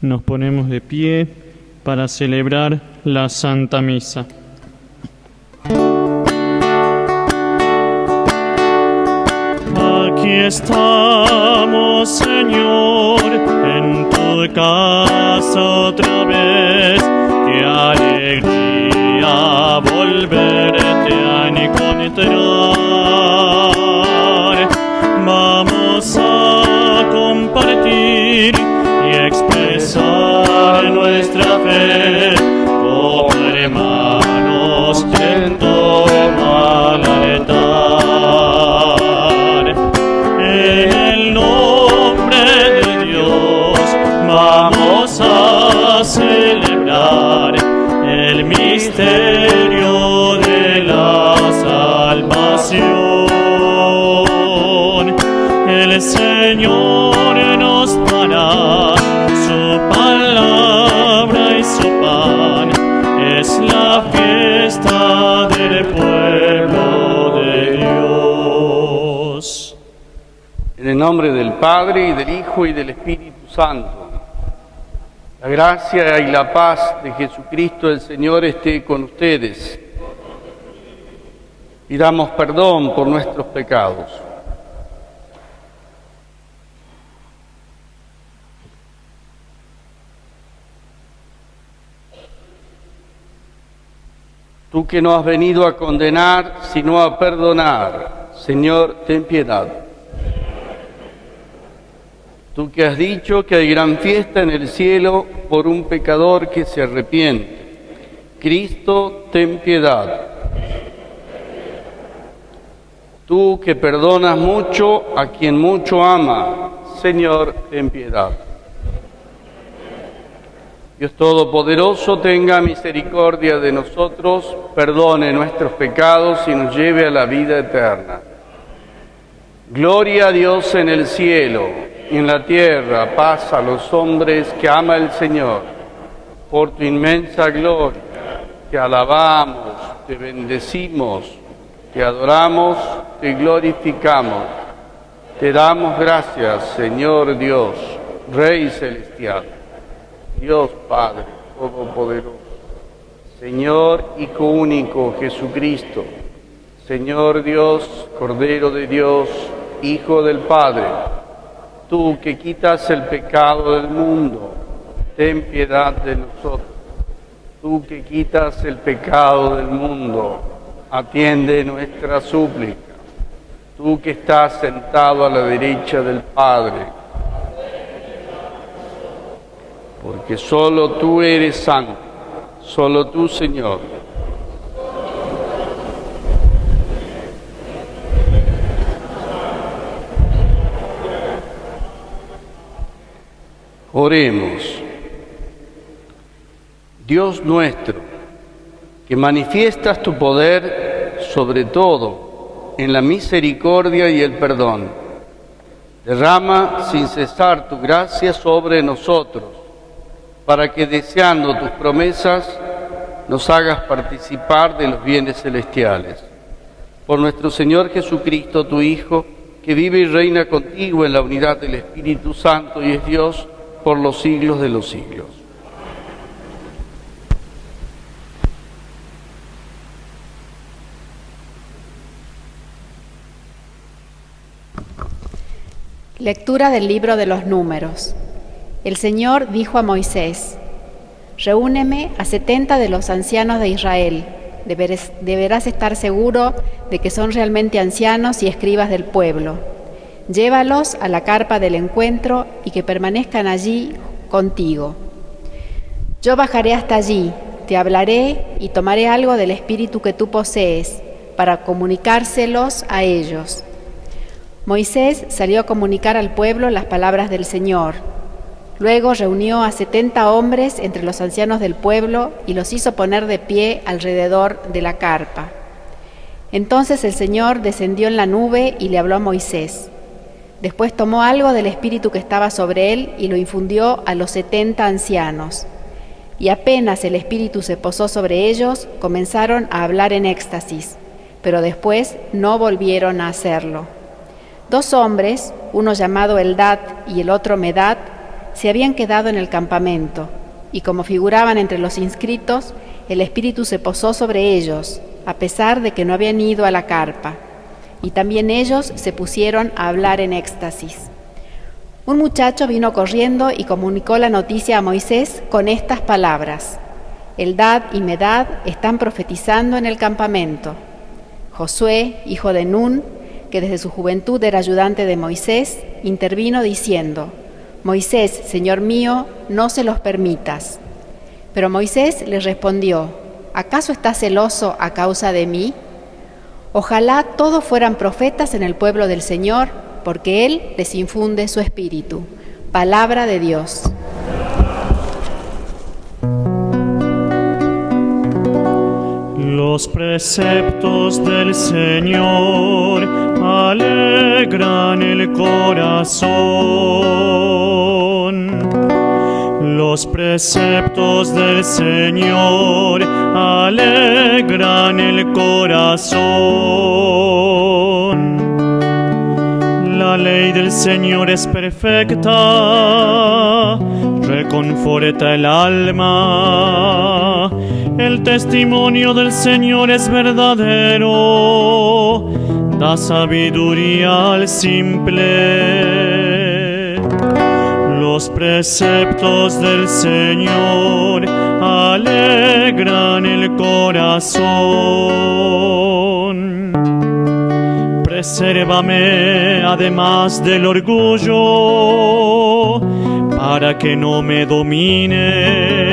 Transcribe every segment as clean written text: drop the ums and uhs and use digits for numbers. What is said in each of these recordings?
Nos ponemos de pie para celebrar la Santa Misa. Aquí estamos, Señor, en tu casa otra vez. Qué alegría volverte a encontrar. Vamos a compartir y expresar nuestra fe como hermanos en torno al altar. En el nombre de Dios vamos a celebrar el misterio de la salvación. El Señor nos dará su palabra y su pan. Es la fiesta del pueblo de Dios. En el nombre del Padre, y del Hijo, y del Espíritu Santo. La gracia y la paz de Jesucristo el Señor esté con ustedes. Pidamos perdón por nuestros pecados. Tú que no has venido a condenar, sino a perdonar, Señor, ten piedad. Tú que has dicho que hay gran fiesta en el cielo por un pecador que se arrepiente, Cristo, ten piedad. Tú que perdonas mucho a quien mucho ama, Señor, ten piedad. Dios Todopoderoso, tenga misericordia de nosotros, perdone nuestros pecados y nos lleve a la vida eterna. Gloria a Dios en el cielo, y en la tierra paz a los hombres que ama el Señor. Por tu inmensa gloria, te alabamos, te bendecimos, te adoramos, te glorificamos. Te damos gracias, Señor Dios, Rey celestial. Dios Padre Todopoderoso, Señor Hijo único Jesucristo, Señor Dios, Cordero de Dios, Hijo del Padre, tú que quitas el pecado del mundo, ten piedad de nosotros. Tú que quitas el pecado del mundo, atiende nuestra súplica. Tú que estás sentado a la derecha del Padre, porque solo tú eres santo, solo tú, Señor. Oremos. Dios nuestro, que manifiestas tu poder sobre todo en la misericordia y el perdón, derrama sin cesar tu gracia sobre nosotros, para que, deseando tus promesas, nos hagas participar de los bienes celestiales. Por nuestro Señor Jesucristo, tu Hijo, que vive y reina contigo en la unidad del Espíritu Santo y es Dios por los siglos de los siglos. Lectura del libro de los Números. El Señor dijo a Moisés: reúneme a 70 de los ancianos de Israel. Deberás estar seguro de que son realmente ancianos y escribas del pueblo. Llévalos a la carpa del encuentro y que permanezcan allí contigo. Yo bajaré hasta allí, te hablaré y tomaré algo del espíritu que tú posees para comunicárselos a ellos. Moisés salió a comunicar al pueblo las palabras del Señor. Luego reunió a 70 hombres entre los ancianos del pueblo y los hizo poner de pie alrededor de la carpa. Entonces el Señor descendió en la nube y le habló a Moisés. Después tomó algo del espíritu que estaba sobre él y lo infundió a los 70 ancianos. Y apenas el espíritu se posó sobre ellos, comenzaron a hablar en éxtasis, pero después no volvieron a hacerlo. 2 hombres, uno llamado Eldad y el otro Medad, se habían quedado en el campamento, y como figuraban entre los inscritos, el Espíritu se posó sobre ellos, a pesar de que no habían ido a la carpa, y también ellos se pusieron a hablar en éxtasis. Un muchacho vino corriendo y comunicó la noticia a Moisés con estas palabras: Eldad y Medad están profetizando en el campamento. Josué, hijo de Nun, que desde su juventud era ayudante de Moisés, intervino diciendo: Moisés, Señor mío, no se los permitas. Pero Moisés les respondió: ¿acaso estás celoso a causa de mí? Ojalá todos fueran profetas en el pueblo del Señor, porque Él les infunde su espíritu. Palabra de Dios. Los preceptos del Señor alegran el corazón. Los preceptos del Señor alegran el corazón. La ley del Señor es perfecta, reconforta el alma. El testimonio del Señor es verdadero, da sabiduría al simple. Los preceptos del Señor alegran el corazón. Presérvame además del orgullo, para que no me domine.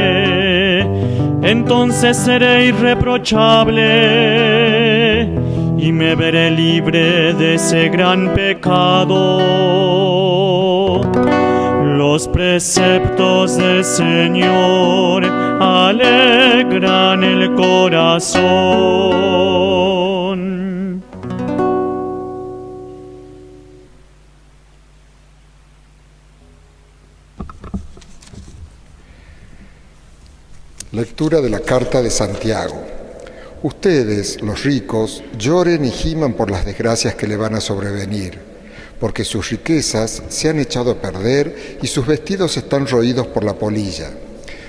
Entonces seré irreprochable y me veré libre de ese gran pecado. Los preceptos del Señor alegran el corazón. Lectura de la carta de Santiago. Ustedes, los ricos, lloren y giman por las desgracias que le van a sobrevenir, porque sus riquezas se han echado a perder y sus vestidos están roídos por la polilla.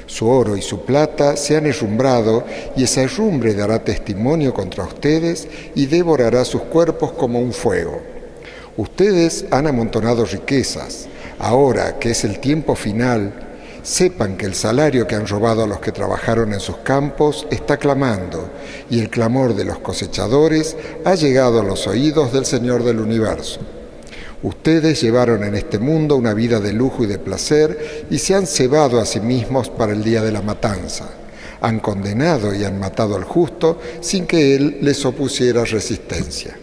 Su oro y su plata se han herrumbrado, y esa herrumbre dará testimonio contra ustedes y devorará sus cuerpos como un fuego. Ustedes han amontonado riquezas. Ahora que es el tiempo final, sepan que el salario que han robado a los que trabajaron en sus campos está clamando, y el clamor de los cosechadores ha llegado a los oídos del Señor del universo. Ustedes llevaron en este mundo una vida de lujo y de placer y se han cebado a sí mismos para el día de la matanza. Han condenado y han matado al justo sin que él les opusiera resistencia.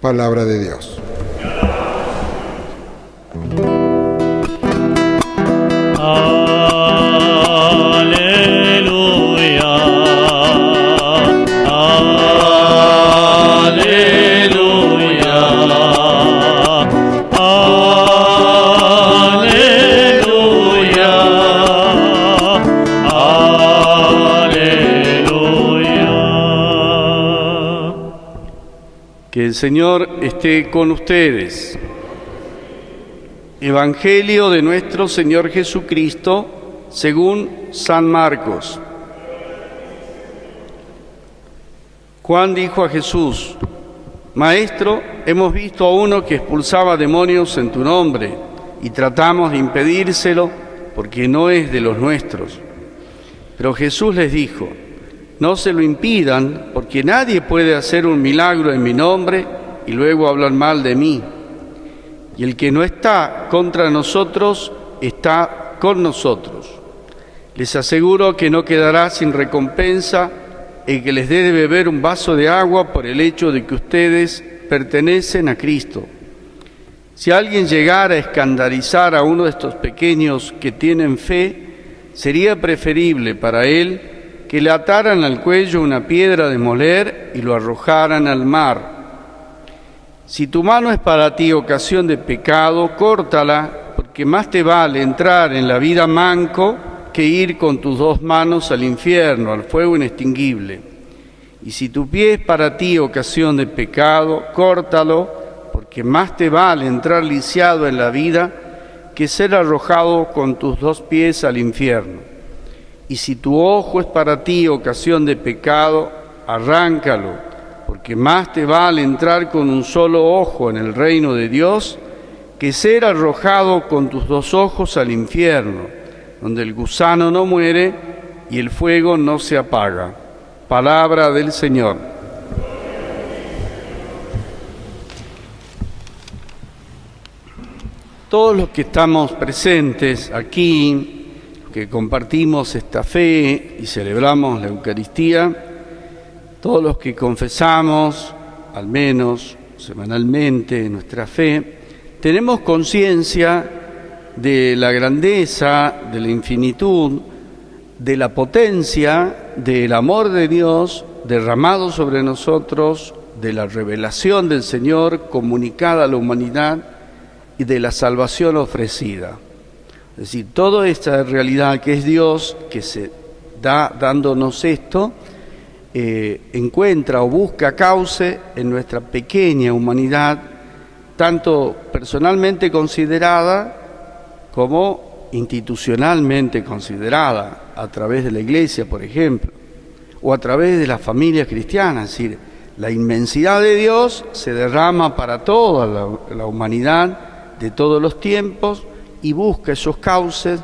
Palabra de Dios. Que el Señor esté con ustedes. Evangelio de nuestro Señor Jesucristo según San Marcos. Juan dijo a Jesús: Maestro, hemos visto a uno que expulsaba demonios en tu nombre y tratamos de impedírselo porque no es de los nuestros. Pero Jesús les dijo: no se lo impidan, porque nadie puede hacer un milagro en mi nombre y luego hablar mal de mí. Y el que no está contra nosotros, está con nosotros. Les aseguro que no quedará sin recompensa el que les dé de beber un vaso de agua por el hecho de que ustedes pertenecen a Cristo. Si alguien llegara a escandalizar a uno de estos pequeños que tienen fe, sería preferible para él que le ataran al cuello una piedra de moler y lo arrojaran al mar. Si tu mano es para ti ocasión de pecado, córtala, porque más te vale entrar en la vida manco que ir con tus dos manos al infierno, al fuego inextinguible. Y si tu pie es para ti ocasión de pecado, córtalo, porque más te vale entrar lisiado en la vida que ser arrojado con tus 2 pies al infierno. Y si tu ojo es para ti ocasión de pecado, arráncalo, porque más te vale entrar con un solo ojo en el reino de Dios que ser arrojado con tus 2 ojos al infierno, donde el gusano no muere y el fuego no se apaga. Palabra del Señor. Todos los que estamos presentes aquí, que compartimos esta fe y celebramos la Eucaristía, todos los que confesamos, al menos semanalmente, nuestra fe, tenemos conciencia de la grandeza, de la infinitud, de la potencia del amor de Dios derramado sobre nosotros, de la revelación del Señor comunicada a la humanidad y de la salvación ofrecida. Es decir, toda esta realidad que es Dios, que se da dándonos esto, encuentra o busca cauce en nuestra pequeña humanidad, tanto personalmente considerada como institucionalmente considerada, a través de la Iglesia, por ejemplo, o a través de las familias cristianas. Es decir, la inmensidad de Dios se derrama para toda la humanidad de todos los tiempos y busca esos cauces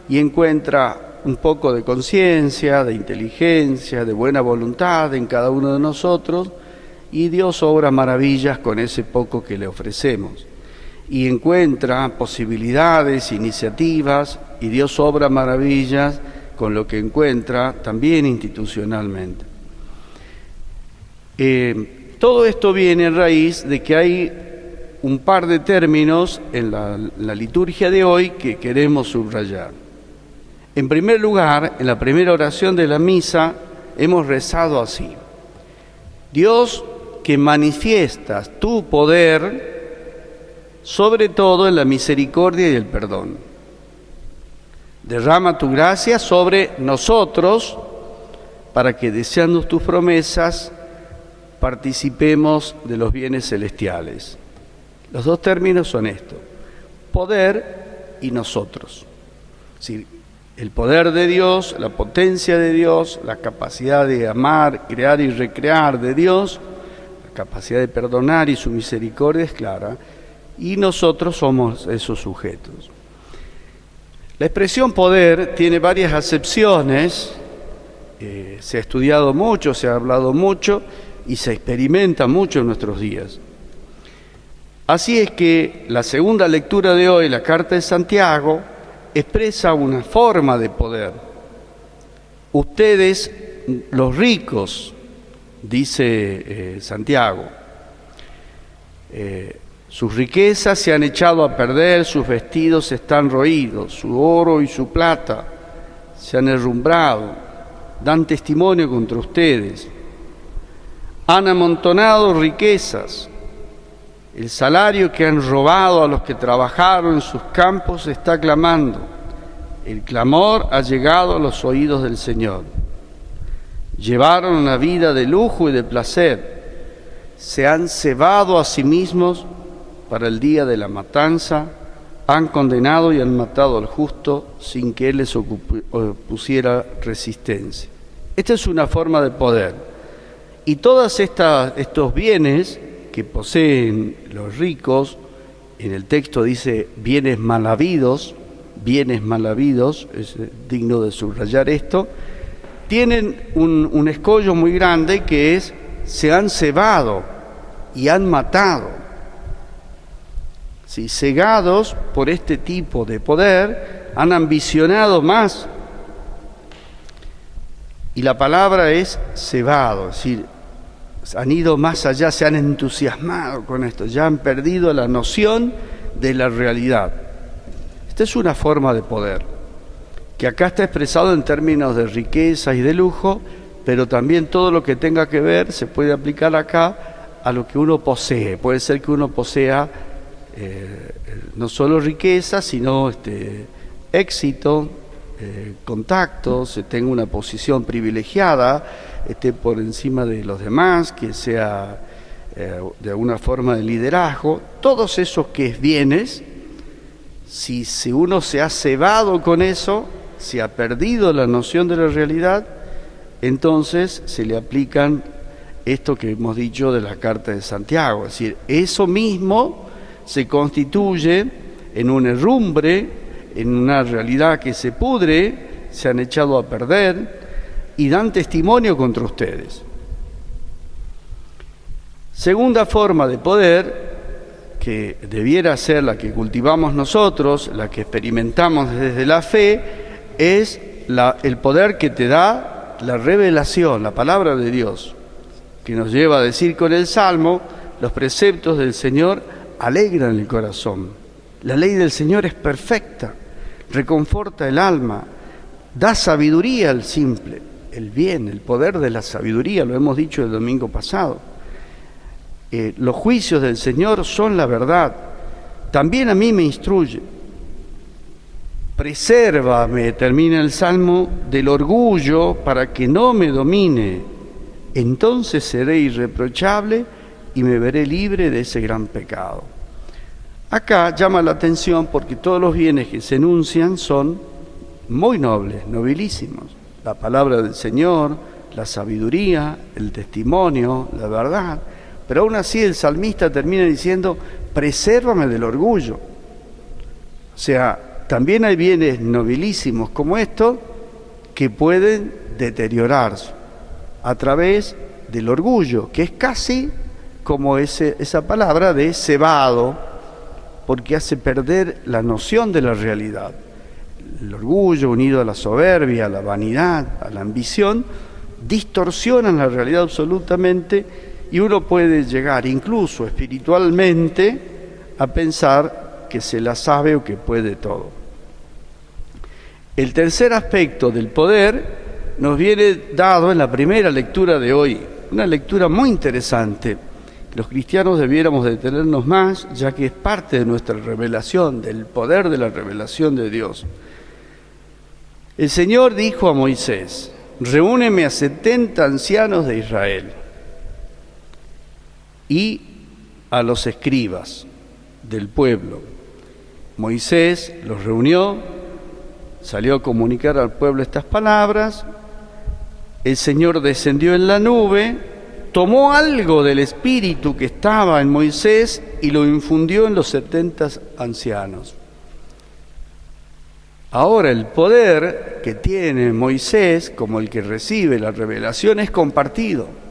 y encuentra un poco de conciencia, de inteligencia, de buena voluntad en cada uno de nosotros, y Dios obra maravillas con ese poco que le ofrecemos. Y encuentra posibilidades, iniciativas, y Dios obra maravillas con lo que encuentra también institucionalmente. Todo esto viene a raíz de que hay un par de términos en la liturgia de hoy que queremos subrayar. En primer lugar, en la primera oración de la misa, hemos rezado así: Dios, que manifiestas tu poder, sobre todo en la misericordia y el perdón. Derrama tu gracia sobre nosotros, para que, deseando tus promesas, participemos de los bienes celestiales. Los 2 términos son estos: poder y nosotros. Es decir, el poder de Dios, la potencia de Dios, la capacidad de amar, crear y recrear de Dios, la capacidad de perdonar y su misericordia es clara, y nosotros somos esos sujetos. La expresión poder tiene varias acepciones, se ha estudiado mucho, se ha hablado mucho y se experimenta mucho en nuestros días. Así es que la segunda lectura de hoy, la carta de Santiago, expresa una forma de poder. Ustedes, los ricos, dice Santiago, sus riquezas se han echado a perder, sus vestidos están roídos, su oro y su plata se han herrumbrado, dan testimonio contra ustedes. Han amontonado riquezas. El salario que han robado a los que trabajaron en sus campos está clamando. El clamor ha llegado a los oídos del Señor. Llevaron una vida de lujo y de placer. Se han cebado a sí mismos para el día de la matanza. Han condenado y han matado al justo sin que él les pusiera resistencia. Esta es una forma de poder. Y todos estos bienes que poseen los ricos, en el texto dice bienes mal habidos, es digno de subrayar esto, tienen un escollo muy grande que es: se han cebado y han matado. ¿Sí? Cegados por este tipo de poder, han ambicionado más. Y la palabra es cebado, es decir, han ido más allá, se han entusiasmado con esto, ya han perdido la noción de la realidad. Esta es una forma de poder, que acá está expresado en términos de riqueza y de lujo, pero también todo lo que tenga que ver se puede aplicar acá a lo que uno posee. Puede ser que uno posea no solo riqueza, sino éxito, contactos, tenga una posición privilegiada, esté por encima de los demás, que sea de alguna forma de liderazgo. Todos esos que es bienes Si uno se ha cebado con eso, se ha perdido la noción de la realidad, entonces se le aplican esto que hemos dicho de la carta de Santiago. Es decir, eso mismo se constituye en una herrumbre, en una realidad que se pudre, se han echado a perder y dan testimonio contra ustedes. Segunda forma de poder, que debiera ser la que cultivamos nosotros, la que experimentamos desde la fe, es el poder que te da la revelación, la palabra de Dios, que nos lleva a decir con el Salmo: los preceptos del Señor alegran el corazón. La ley del Señor es perfecta, reconforta el alma, da sabiduría al simple, el bien, el poder de la sabiduría, lo hemos dicho el domingo pasado. Los juicios del Señor son la verdad. También a mí me instruye. Presérvame, termina el Salmo, del orgullo para que no me domine. Entonces seré irreprochable y me veré libre de ese gran pecado. Acá llama la atención porque todos los bienes que se enuncian son muy nobles, nobilísimos. La palabra del Señor, la sabiduría, el testimonio, la verdad. Pero aún así el salmista termina diciendo: presérvame del orgullo. O sea, también hay bienes nobilísimos como estos que pueden deteriorarse a través del orgullo, que es casi como esa palabra de cebado, porque hace perder la noción de la realidad. El orgullo unido a la soberbia, a la vanidad, a la ambición, distorsionan la realidad absolutamente. Y uno puede llegar, incluso espiritualmente, a pensar que se la sabe o que puede todo. El tercer aspecto del poder nos viene dado en la primera lectura de hoy, una lectura muy interesante. Los cristianos debiéramos detenernos más, ya que es parte de nuestra revelación, del poder de la revelación de Dios. El Señor dijo a Moisés: reúneme a 70 ancianos de Israel y a los escribas del pueblo. Moisés los reunió, salió a comunicar al pueblo estas palabras. El Señor descendió en la nube, tomó algo del espíritu que estaba en Moisés y lo infundió en los 70 ancianos. Ahora el poder que tiene Moisés, como el que recibe la revelación, es compartido.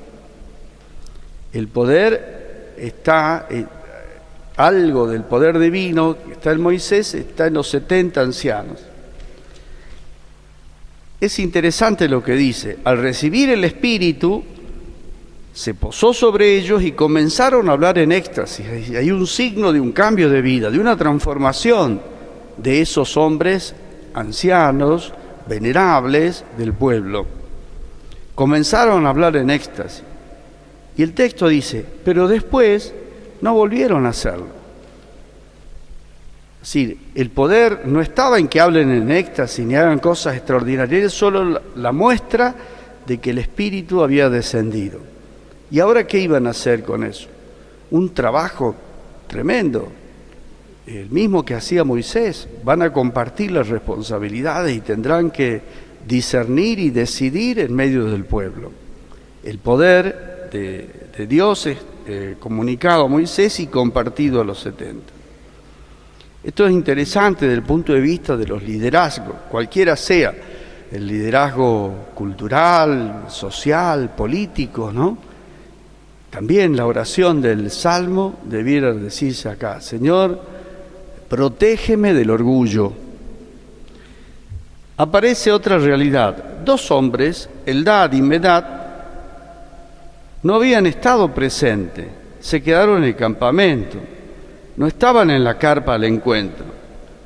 El poder está, algo del poder divino que está en Moisés, está en los 70 ancianos. Es interesante lo que dice: al recibir el Espíritu, se posó sobre ellos y comenzaron a hablar en éxtasis. Hay un signo de un cambio de vida, de una transformación de esos hombres ancianos, venerables del pueblo. Comenzaron a hablar en éxtasis. Y el texto dice: pero después no volvieron a hacerlo. Es decir, el poder no estaba en que hablen en éxtasis ni hagan cosas extraordinarias, es solo la muestra de que el Espíritu había descendido. ¿Y ahora qué iban a hacer con eso? Un trabajo tremendo, el mismo que hacía Moisés. Van a compartir las responsabilidades y tendrán que discernir y decidir en medio del pueblo. El poder de Dios es comunicado a Moisés y compartido a los 70. Esto es interesante desde el punto de vista de los liderazgos, cualquiera sea, el liderazgo cultural, social, político, ¿no? También la oración del Salmo debiera decirse acá: Señor, protégeme del orgullo. Aparece otra realidad. Dos hombres, Eldad y Medad, no habían estado presentes, se quedaron en el campamento, no estaban en la carpa al encuentro,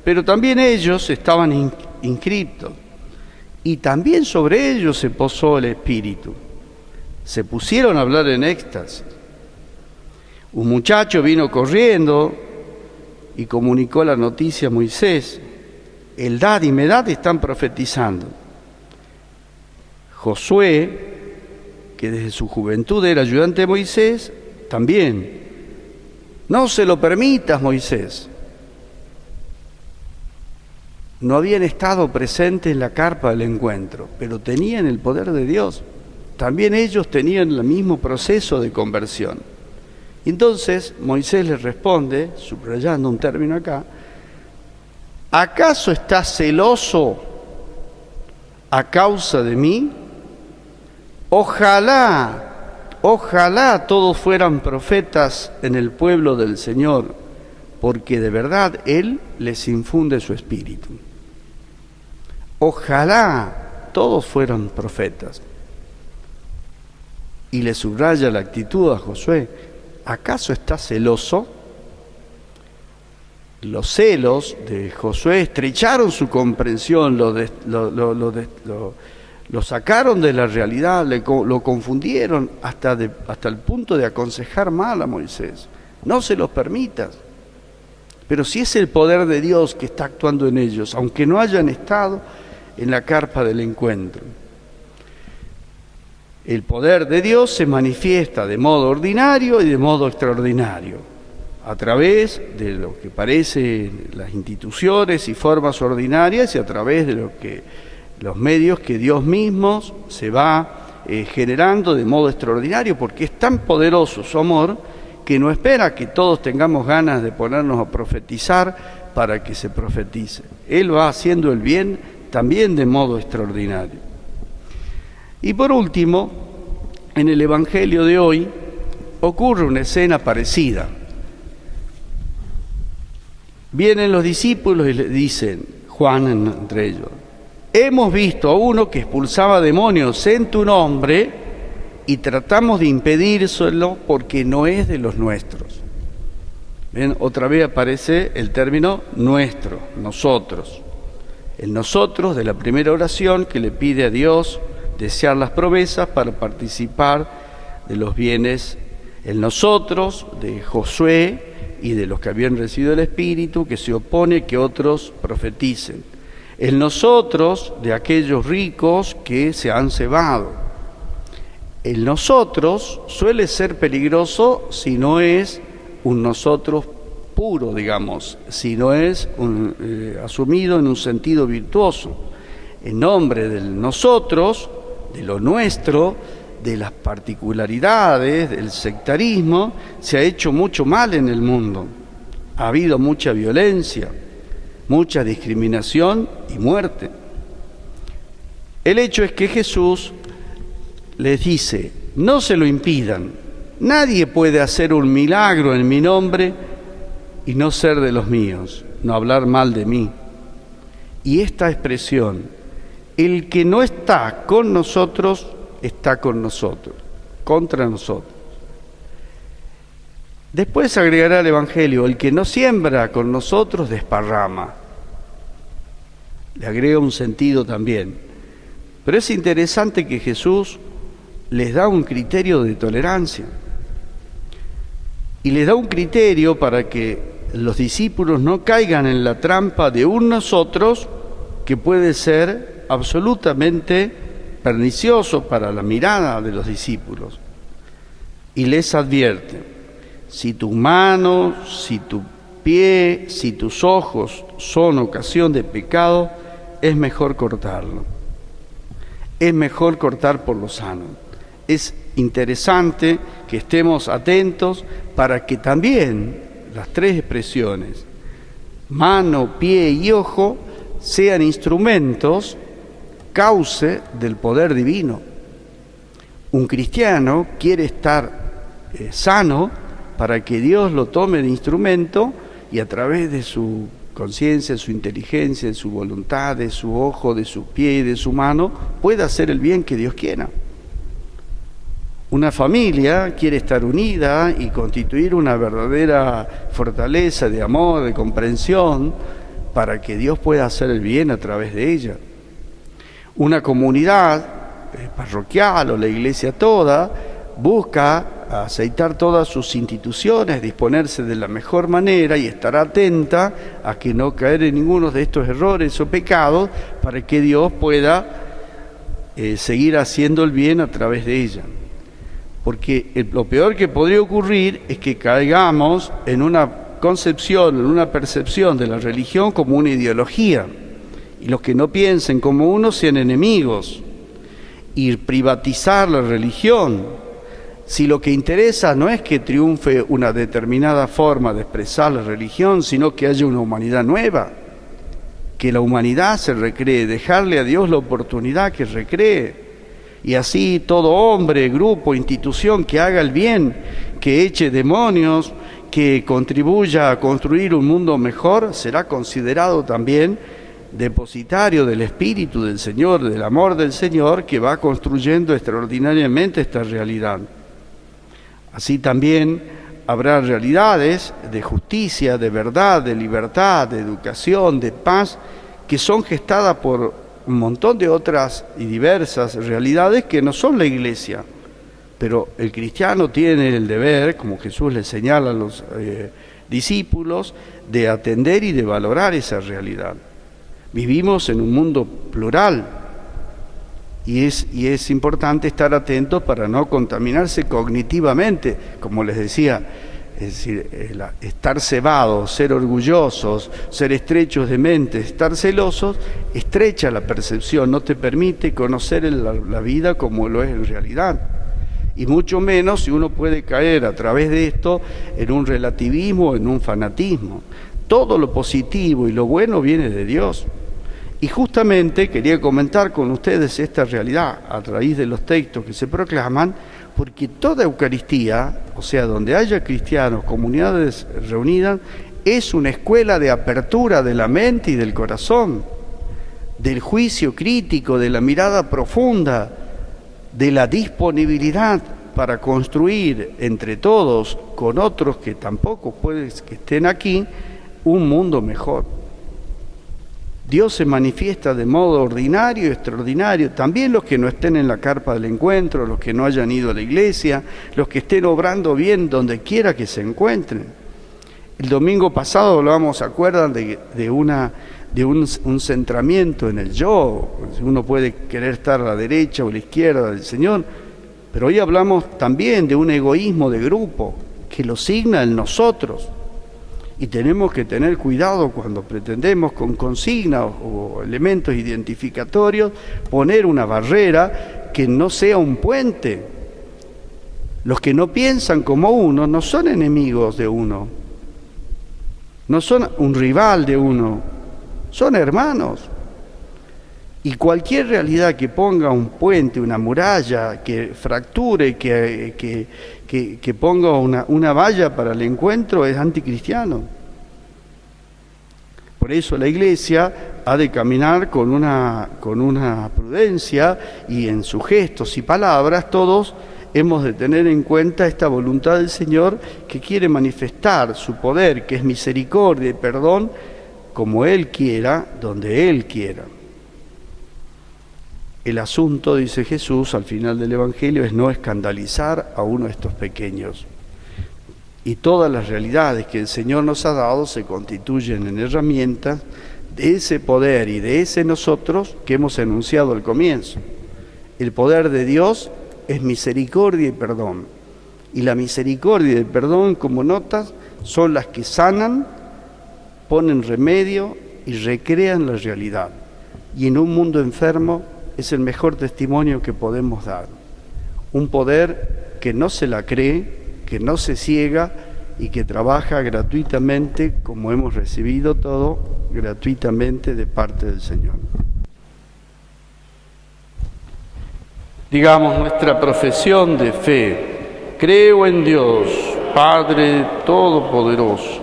pero también ellos estaban inscriptos y también sobre ellos se posó el Espíritu. Se pusieron a hablar en éxtasis. Un muchacho vino corriendo y comunicó la noticia a Moisés: Eldad y Medad están profetizando. Josué, que desde su juventud era ayudante de Moisés, también: no se lo permitas, Moisés. no habían estado presentes en la carpa del encuentro, pero tenían el poder de Dios. También ellos tenían el mismo proceso de conversión. Entonces Moisés les responde, subrayando un término acá: ¿acaso estás celoso a causa de mí? Ojalá todos fueran profetas en el pueblo del Señor, porque de verdad Él les infunde su espíritu. Ojalá todos fueran profetas. Y le subraya la actitud a Josué: ¿acaso estás celoso? Los celos de Josué estrecharon su comprensión, lo sacaron de la realidad, lo confundieron hasta el punto de aconsejar mal a Moisés. No se los permitas. Pero si es el poder de Dios que está actuando en ellos, aunque no hayan estado en la carpa del encuentro. El poder de Dios se manifiesta de modo ordinario y de modo extraordinario, a través de lo que parecen las instituciones y formas ordinarias y a través de los medios que Dios mismo se va generando de modo extraordinario, porque es tan poderoso su amor que no espera que todos tengamos ganas de ponernos a profetizar para que se profetice. Él va haciendo el bien también de modo extraordinario. Y por último, en el Evangelio de hoy ocurre una escena parecida. Vienen los discípulos y le dicen, Juan entre ellos: hemos visto a uno que expulsaba demonios en tu nombre y tratamos de impedírselo porque no es de los nuestros. ¿Ven? Otra vez aparece el término nuestro, nosotros. El nosotros de la primera oración que le pide a Dios desear las promesas para participar de los bienes. El nosotros de Josué y de los que habían recibido el Espíritu, que se opone que otros profeticen. El nosotros de aquellos ricos que se han cebado. El nosotros suele ser peligroso si no es un nosotros puro, digamos, si no es asumido en un sentido virtuoso. En nombre del nosotros, de lo nuestro, de las particularidades, del sectarismo, se ha hecho mucho mal en el mundo. Ha habido mucha violencia, mucha discriminación y muerte. El hecho es que Jesús les dice, no se lo impidan, nadie puede hacer un milagro en mi nombre y no ser de los míos, no hablar mal de mí. Y esta expresión, el que no está con nosotros, está con nosotros, contra nosotros. Después agregará el Evangelio, el que no siembra con nosotros, desparrama. Le agrega un sentido también. Pero es interesante que Jesús les da un criterio de tolerancia. Y les da un criterio para que los discípulos no caigan en la trampa de un nosotros que puede ser absolutamente pernicioso para la mirada de los discípulos. Y les advierte, si tu mano, si tu pie, si tus ojos son ocasión de pecado, es mejor cortarlo. Es mejor cortar por lo sano. Es interesante que estemos atentos para que también las tres expresiones, mano, pie y ojo, sean instrumentos cauce del poder divino. Un cristiano quiere estar sano para que Dios lo tome de instrumento y a través de su conciencia, de su inteligencia, de su voluntad, de su ojo, de su pie y de su mano, pueda hacer el bien que Dios quiera. Una familia quiere estar unida y constituir una verdadera fortaleza de amor, de comprensión, para que Dios pueda hacer el bien a través de ella. Una comunidad parroquial o la iglesia toda busca aceitar todas sus instituciones, disponerse de la mejor manera y estar atenta a que no caer en ninguno de estos errores o pecados para que Dios pueda seguir haciendo el bien a través de ella. Porque lo peor que podría ocurrir es que caigamos en una concepción, en una percepción de la religión como una ideología, y los que no piensen como uno sean enemigos, y privatizar la religión. Si lo que interesa no es que triunfe una determinada forma de expresar la religión, sino que haya una humanidad nueva, que la humanidad se recree, dejarle a Dios la oportunidad que recree, y así todo hombre, grupo, institución que haga el bien, que eche demonios, que contribuya a construir un mundo mejor, será considerado también depositario del Espíritu del Señor, del amor del Señor, que va construyendo extraordinariamente esta realidad. Así también habrá realidades de justicia, de verdad, de libertad, de educación, de paz, que son gestadas por un montón de otras y diversas realidades que no son la Iglesia. Pero el cristiano tiene el deber, como Jesús le señala a los discípulos, de atender y de valorar esa realidad. Vivimos en un mundo plural y es importante estar atentos para no contaminarse cognitivamente, como les decía, es decir, estar cebados, ser orgullosos, ser estrechos de mente, estar celosos, estrecha la percepción, no te permite conocer la vida como lo es en realidad. Y mucho menos si uno puede caer a través de esto en un relativismo, en un fanatismo. Todo lo positivo y lo bueno viene de Dios. Y justamente quería comentar con ustedes esta realidad a raíz de los textos que se proclaman, porque toda Eucaristía, o sea, donde haya cristianos, comunidades reunidas, es una escuela de apertura de la mente y del corazón, del juicio crítico, de la mirada profunda, de la disponibilidad para construir entre todos, con otros que tampoco pueden que estén aquí, un mundo mejor. Dios se manifiesta de modo ordinario y extraordinario. También los que no estén en la carpa del encuentro, los que no hayan ido a la iglesia, los que estén obrando bien donde quiera que se encuentren. El domingo pasado hablábamos, ¿se acuerdan de un centramiento en el yo? Uno puede querer estar a la derecha o a la izquierda del Señor, pero hoy hablamos también de un egoísmo de grupo que lo signa en nosotros. Y tenemos que tener cuidado cuando pretendemos con consignas o elementos identificatorios poner una barrera que no sea un puente. Los que no piensan como uno no son enemigos de uno, no son un rival de uno, son hermanos. Y cualquier realidad que ponga un puente, una muralla, que fracture, que ponga una valla para el encuentro es anticristiano. Por eso la Iglesia ha de caminar con una prudencia y en sus gestos y palabras todos hemos de tener en cuenta esta voluntad del Señor que quiere manifestar su poder, que es misericordia y perdón, como Él quiera, donde Él quiera. El asunto, dice Jesús al final del Evangelio, es no escandalizar a uno de estos pequeños. Y todas las realidades que el Señor nos ha dado se constituyen en herramientas de ese poder y de ese nosotros que hemos enunciado al comienzo. El poder de Dios es misericordia y perdón. Y la misericordia y el perdón, como notas, son las que sanan, ponen remedio y recrean la realidad. Y en un mundo enfermo es el mejor testimonio que podemos dar. Un poder que no se la cree, que no se ciega y que trabaja gratuitamente, como hemos recibido todo gratuitamente de parte del Señor. Digamos nuestra profesión de fe. Creo en Dios, Padre Todopoderoso,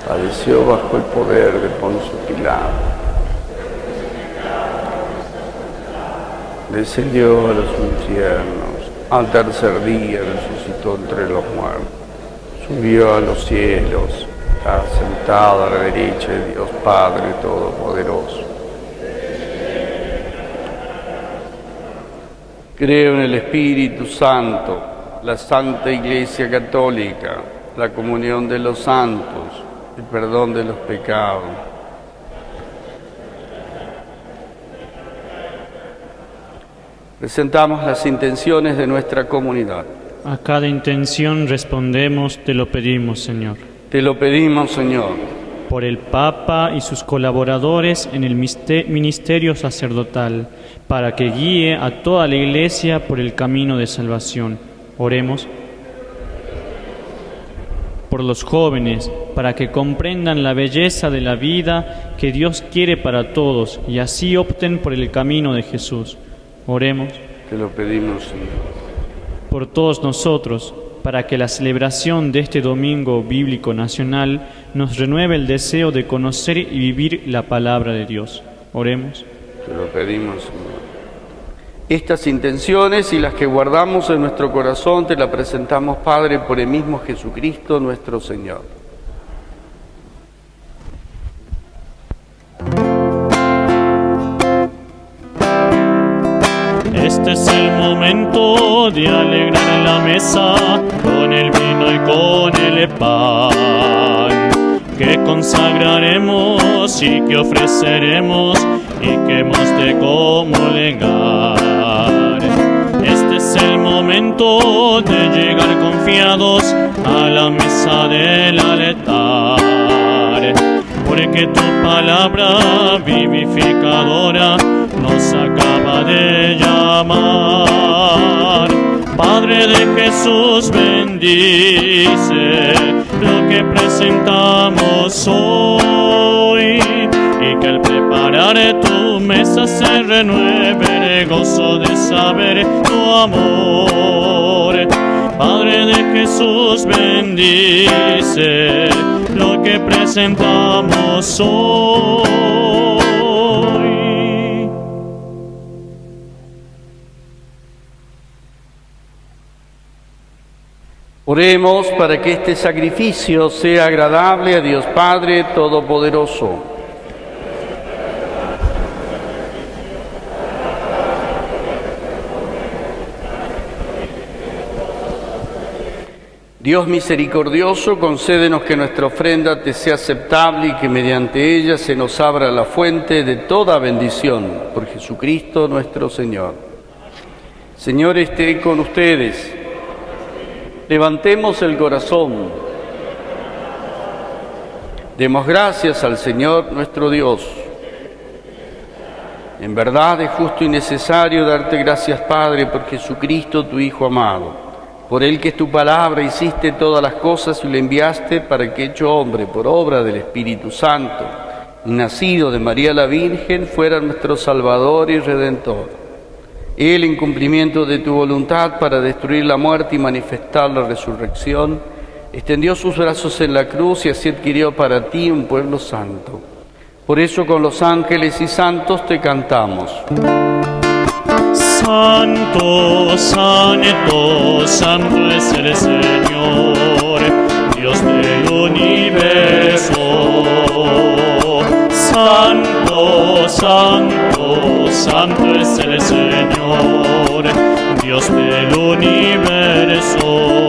padeció bajo el poder de Poncio Pilato, descendió a los infiernos, al tercer día resucitó entre los muertos, subió a los cielos, está sentado a la derecha de Dios Padre Todopoderoso. Creo en el Espíritu Santo, la Santa Iglesia Católica, la comunión de los santos, el perdón de los pecados, Presentamos las intenciones de nuestra comunidad. A cada intención respondemos, te lo pedimos, Señor. Te lo pedimos, Señor. Por el Papa y sus colaboradores en el ministerio sacerdotal, para que guíe a toda la Iglesia por el camino de salvación. Oremos. Por los jóvenes, para que comprendan la belleza de la vida que Dios quiere para todos y así opten por el camino de Jesús. Oremos. Te lo pedimos, Señor. Por todos nosotros, para que la celebración de este Domingo Bíblico Nacional nos renueve el deseo de conocer y vivir la palabra de Dios. Oremos. Te lo pedimos, Señor. Estas intenciones y las que guardamos en nuestro corazón te las presentamos, Padre, por el mismo Jesucristo nuestro Señor. Este es el momento de alegrar la mesa con el vino y con el pan, que consagraremos y que ofreceremos y que hemos de comulgar. Este es el momento de llegar confiados a la mesa del altar, porque tu palabra vivificadora nos acaba de llamar. Padre de Jesús, bendice lo que presentamos hoy, y que al preparar tu mesa se renueve el gozo de saber tu amor. Padre de Jesús, bendice lo que presentamos hoy. Oremos para que este sacrificio sea agradable a Dios Padre Todopoderoso. Dios misericordioso, concédenos que nuestra ofrenda te sea aceptable y que mediante ella se nos abra la fuente de toda bendición. Por Jesucristo nuestro Señor. Señor, esté con ustedes. Levantemos el corazón. Demos gracias al Señor nuestro Dios. En verdad es justo y necesario darte gracias, Padre, por Jesucristo, tu Hijo amado. Por Él, que es tu palabra, hiciste todas las cosas y lo enviaste para que, hecho hombre por obra del Espíritu Santo y nacido de María la Virgen, fuera nuestro Salvador y Redentor. Él, en cumplimiento de tu voluntad para destruir la muerte y manifestar la resurrección, extendió sus brazos en la cruz y así adquirió para ti un pueblo santo. Por eso con los ángeles y santos te cantamos. Santo, santo, santo es el Señor, Dios del universo. Santo, santo, santo es el Señor, Dios del universo.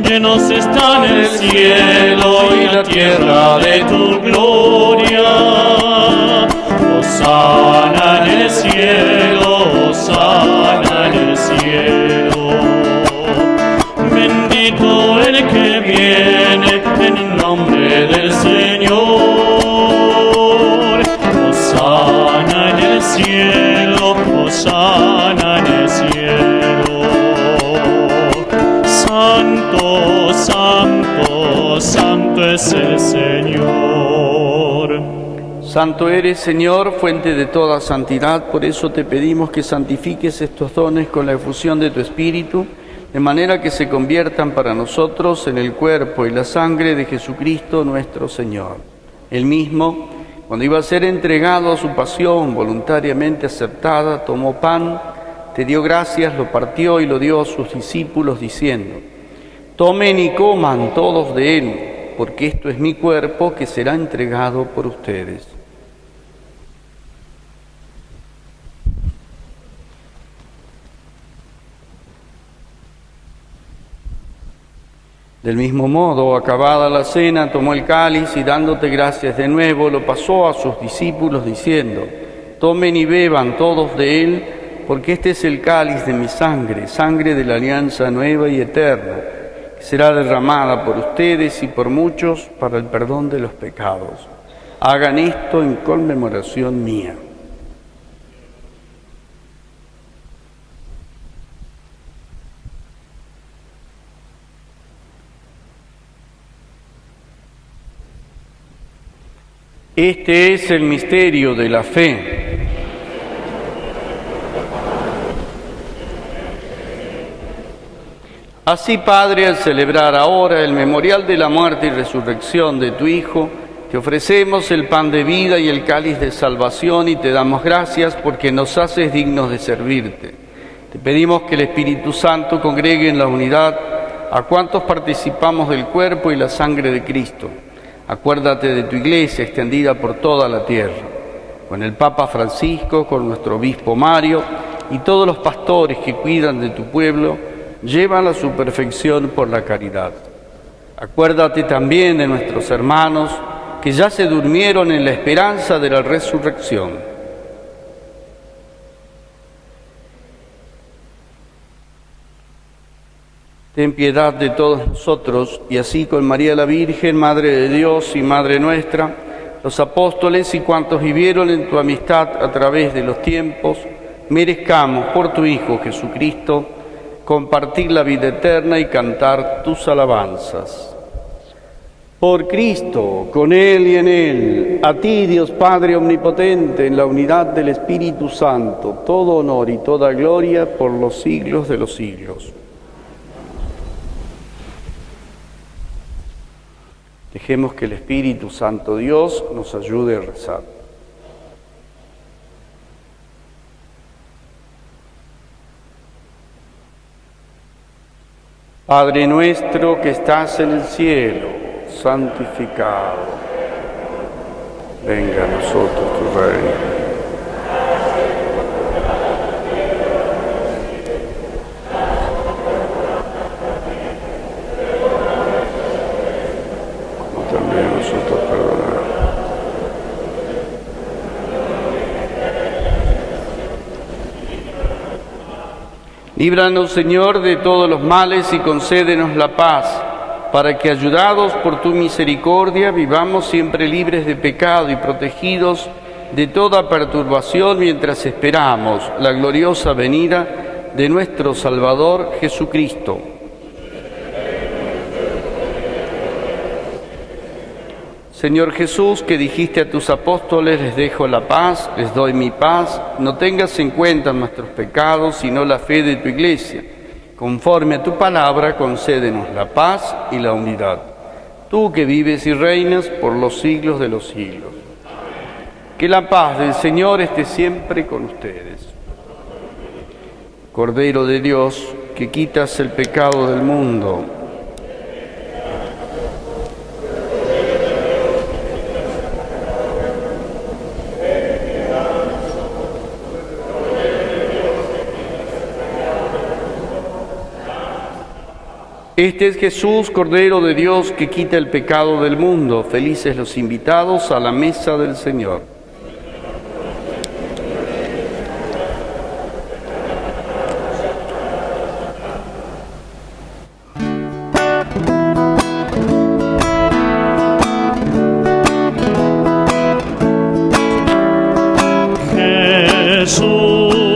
Llenos están el cielo y la tierra de tu gloria. Hosana en el cielo, hosana en el cielo. Bendito el que viene en el nombre del Señor. Hosana en el cielo, hosana en el cielo. Santo, santo, santo es el Señor. Santo eres, Señor, fuente de toda santidad. Por eso te pedimos que santifiques estos dones con la efusión de tu Espíritu, de manera que se conviertan para nosotros en el cuerpo y la sangre de Jesucristo nuestro Señor. Él mismo, cuando iba a ser entregado a su pasión voluntariamente aceptada, tomó pan, te dio gracias, lo partió y lo dio a sus discípulos, diciendo: tomen y coman todos de él, porque esto es mi cuerpo que será entregado por ustedes. Del mismo modo, acabada la cena, tomó el cáliz y dándote gracias de nuevo, lo pasó a sus discípulos diciendo: tomen y beban todos de él, porque este es el cáliz de mi sangre, sangre de la alianza nueva y eterna, que será derramada por ustedes y por muchos para el perdón de los pecados. Hagan esto en conmemoración mía. Este es el misterio de la fe. Así, Padre, al celebrar ahora el memorial de la muerte y resurrección de tu Hijo, te ofrecemos el pan de vida y el cáliz de salvación y te damos gracias porque nos haces dignos de servirte. Te pedimos que el Espíritu Santo congregue en la unidad a cuantos participamos del cuerpo y la sangre de Cristo. Acuérdate de tu Iglesia extendida por toda la tierra, con el Papa Francisco, con nuestro Obispo Mario y todos los pastores que cuidan de tu pueblo, llévala a su perfección por la caridad. Acuérdate también de nuestros hermanos que ya se durmieron en la esperanza de la resurrección. Ten piedad de todos nosotros, y así con María la Virgen, Madre de Dios y Madre nuestra, los apóstoles y cuantos vivieron en tu amistad a través de los tiempos, merezcamos por tu Hijo Jesucristo compartir la vida eterna y cantar tus alabanzas. Por Cristo, con Él y en Él, a ti, Dios Padre Omnipotente, en la unidad del Espíritu Santo, todo honor y toda gloria por los siglos de los siglos. Dejemos que el Espíritu Santo Dios nos ayude a rezar. Padre nuestro que estás en el cielo, santificado. Venga a nosotros tu reino. Líbranos, Señor, de todos los males y concédenos la paz, para que, ayudados por tu misericordia, vivamos siempre libres de pecado y protegidos de toda perturbación mientras esperamos la gloriosa venida de nuestro Salvador Jesucristo. Señor Jesús, que dijiste a tus apóstoles, les dejo la paz, les doy mi paz, no tengas en cuenta nuestros pecados, sino la fe de tu Iglesia. Conforme a tu palabra, concédenos la paz y la unidad. Tú que vives y reinas por los siglos de los siglos. Que la paz del Señor esté siempre con ustedes. Cordero de Dios, que quitas el pecado del mundo, este es Jesús, Cordero de Dios, que quita el pecado del mundo. Felices los invitados a la mesa del Señor.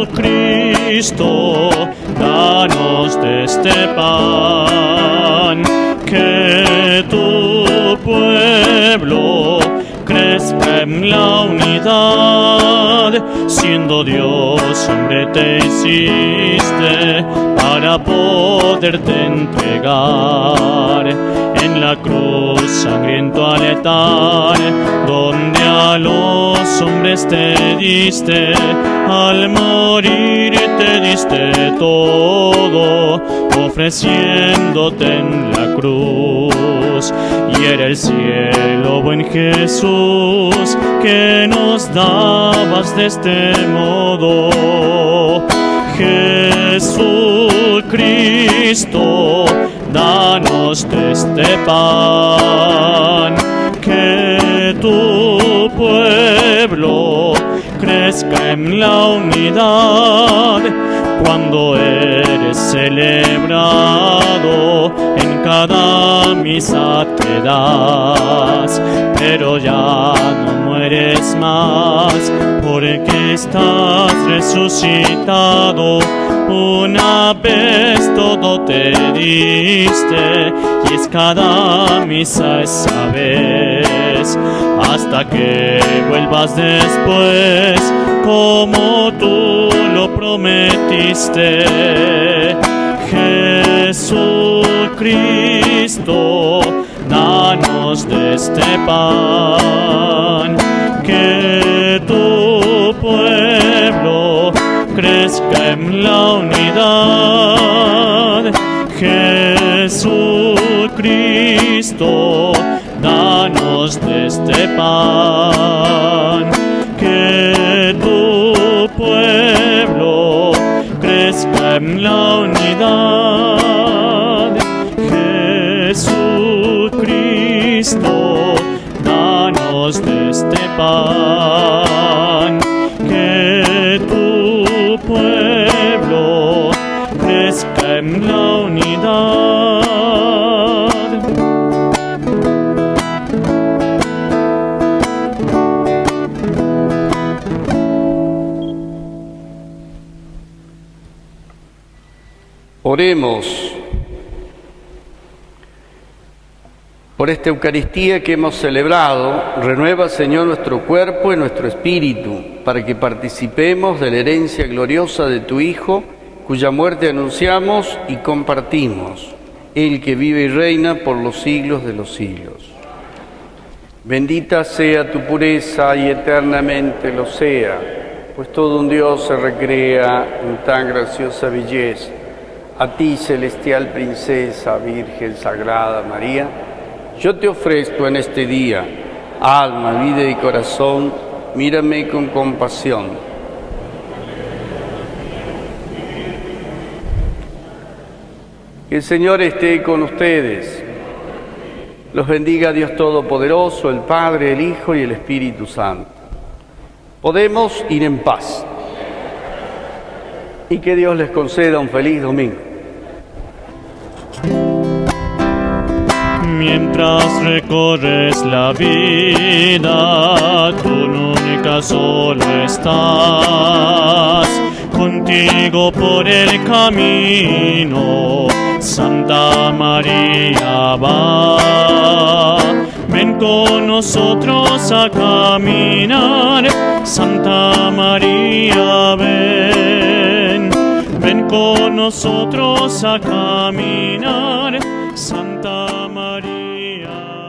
Jesucristo, danos de este pan, que tu pueblo crezca en la unidad, siendo Dios hombre te hiciste para poderte entregar en la cruz sangriento altar, donde a los hombres te diste, al morir te diste todo, ofreciéndote en la cruz. Y era el cielo, buen Jesús, que nos dabas de este modo. Jesucristo, danos de este pan, que tu pueblo crezca en la unidad, cuando eres celebrado, en cada misa te das, pero ya no mueres más, porque estás resucitado. Una vez todo te diste, y es cada misa esa vez, hasta que vuelvas después, como tú lo prometiste. Jesucristo, danos de este pan, que tu pueblo crezca en la unidad. Jesucristo, danos de este pan, que tu pueblo crezca en la unidad. Jesucristo, danos de este pan, que tu pueblo crezca en la unidad. Oremos por esta Eucaristía que hemos celebrado. Renueva, Señor, nuestro cuerpo y nuestro espíritu, para que participemos de la herencia gloriosa de tu Hijo, cuya muerte anunciamos y compartimos, Él que vive y reina por los siglos de los siglos. Bendita sea tu pureza y eternamente lo sea, pues todo un Dios se recrea en tan graciosa belleza. A ti, celestial princesa, Virgen Sagrada María, yo te ofrezco en este día, alma, vida y corazón. Mírame con compasión. Que el Señor esté con ustedes. Los bendiga Dios Todopoderoso, el Padre, el Hijo y el Espíritu Santo. Podemos ir en paz. Y que Dios les conceda un feliz domingo. Mientras recorres la vida, tú nunca solo estás. Contigo por el camino, Santa María va. Ven con nosotros a caminar, Santa María, ven. Ven con nosotros a caminar, Santa María.